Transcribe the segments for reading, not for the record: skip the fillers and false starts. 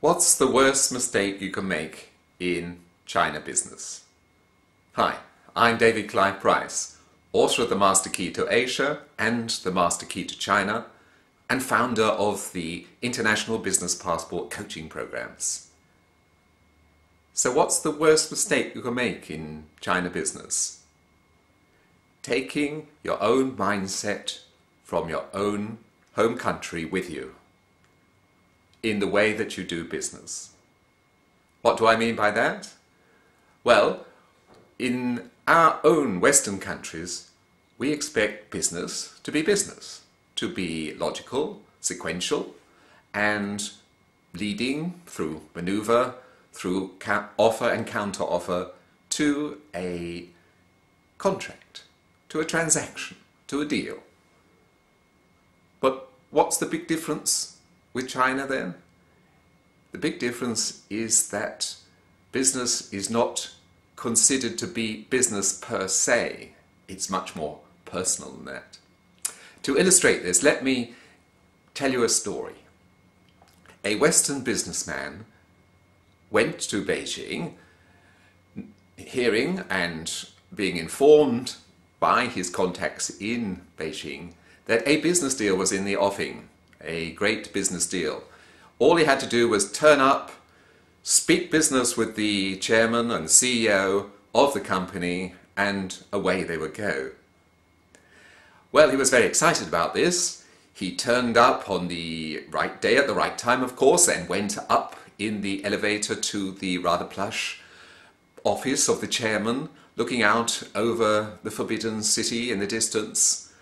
What's the worst mistake you can make in China business? Hi, I'm David Clive Price, author of The Master Key to Asia and The Master Key to China, and founder of the International Business Passport coaching programs. So what's the worst mistake you can make in China business? Taking your own mindset from your own home country with you in the way that you do business. What do I mean by that? Well, in our own Western countries, we expect business, to be logical, sequential, and leading through maneuver, through offer and counter-offer to a contract, to a transaction, to a deal. But what's the big difference with China then? The big difference is that business is not considered to be business per se. It's much more personal than that. To illustrate this, let me tell you a story. A Western businessman went to Beijing, hearing and being informed by his contacts in Beijing that a business deal was in the offing, a great business deal. All he had to do was turn up, speak business with the chairman and CEO of the company, and away they would go. Well, he was very excited about this. He turned up on the right day at the right time, of course, and went up in the elevator to the rather plush office of the chairman, looking out over the Forbidden City in the distance.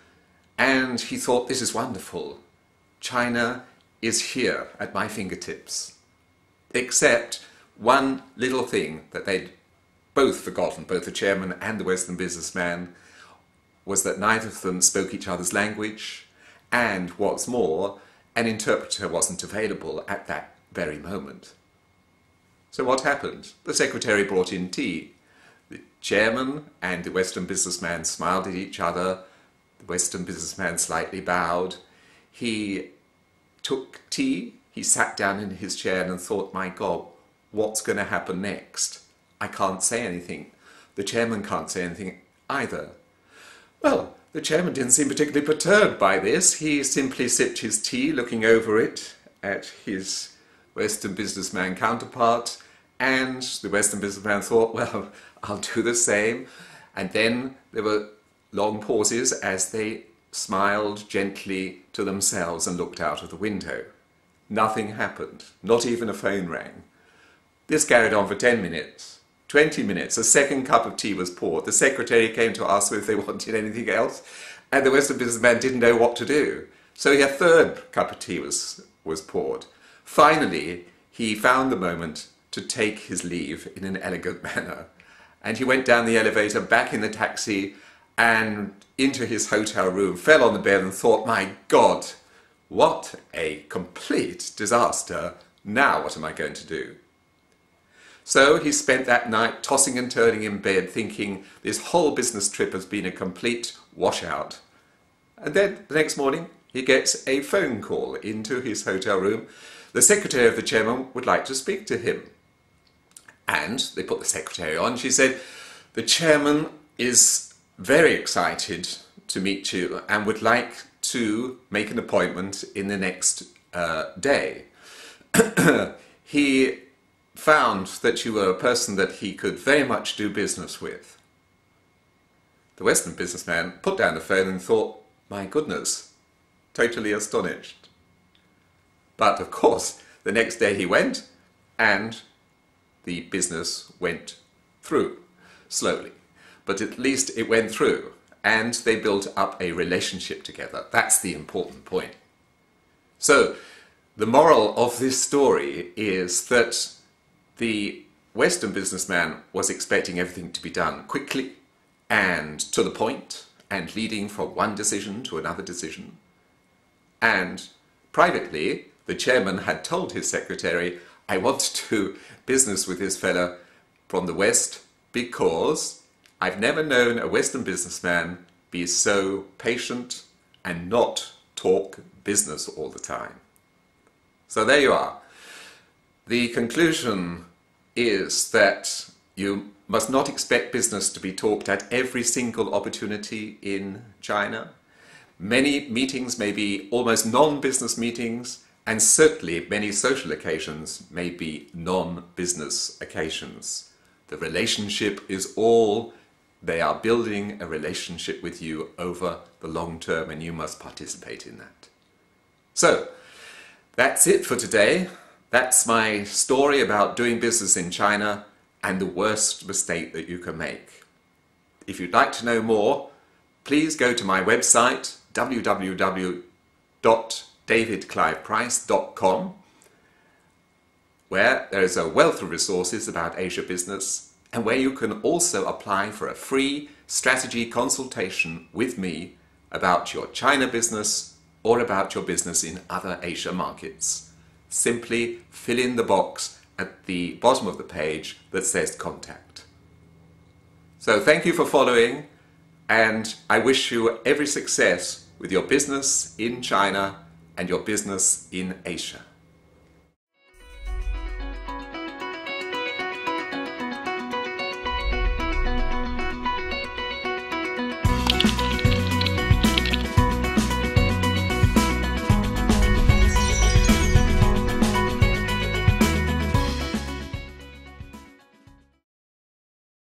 And he thought, this is wonderful. China is here at my fingertips. Except one little thing that they'd both forgotten, both the chairman and the Western businessman, was that neither of them spoke each other's language, and what's more, an interpreter wasn't available at that very moment. So what happened? The secretary brought in tea. The chairman and the Western businessman smiled at each other. The Western businessman slightly bowed. He took tea, he sat down in his chair and thought, my God, what's going to happen next? I can't say anything. The chairman can't say anything either. Well, the chairman didn't seem particularly perturbed by this. He simply sipped his tea, looking over it at his Western businessman counterpart, and the Western businessman thought, well, I'll do the same. And then there were long pauses as they smiled gently to themselves and looked out of the window. Nothing happened, not even a phone rang. This carried on for 10 minutes, 20 minutes, a second cup of tea was poured. The secretary came to ask if they wanted anything else, and the Western businessman didn't know what to do. So a third cup of tea was poured. Finally, he found the moment to take his leave in an elegant manner, and he went down the elevator, back in the taxi, and into his hotel room, fell on the bed and thought, my God, what a complete disaster. Now what am I going to do? So he spent that night tossing and turning in bed, thinking this whole business trip has been a complete washout. And then the next morning he gets a phone call into his hotel room. The secretary of the chairman would like to speak to him. And they put the secretary on. She said, the chairman is very excited to meet you and would like to make an appointment in the next day. He found that you were a person that he could very much do business with. The Western businessman put down the phone and thought, my goodness, totally astonished. But of course, the next day he went and the business went through, slowly. But at least it went through, and they built up a relationship together. That's the important point. So, the moral of this story is that the Western businessman was expecting everything to be done quickly and to the point, and leading from one decision to another decision. And privately, the chairman had told his secretary, I want to do business with this fella from the West because I've never known a Western businessman be so patient and not talk business all the time. So there you are. The conclusion is that you must not expect business to be talked at every single opportunity in China. Many meetings may be almost non-business meetings, and certainly many social occasions may be non-business occasions. The relationship is all. They are building a relationship with you over the long term, and you must participate in that. So, that's it for today. That's my story about doing business in China and the worst mistake that you can make. If you'd like to know more, please go to my website, www.davidcliveprice.com, where there is a wealth of resources about Asia business, and where you can also apply for a free strategy consultation with me about your China business or about your business in other Asia markets. Simply fill in the box at the bottom of the page that says contact. So thank you for following, and I wish you every success with your business in China and your business in Asia.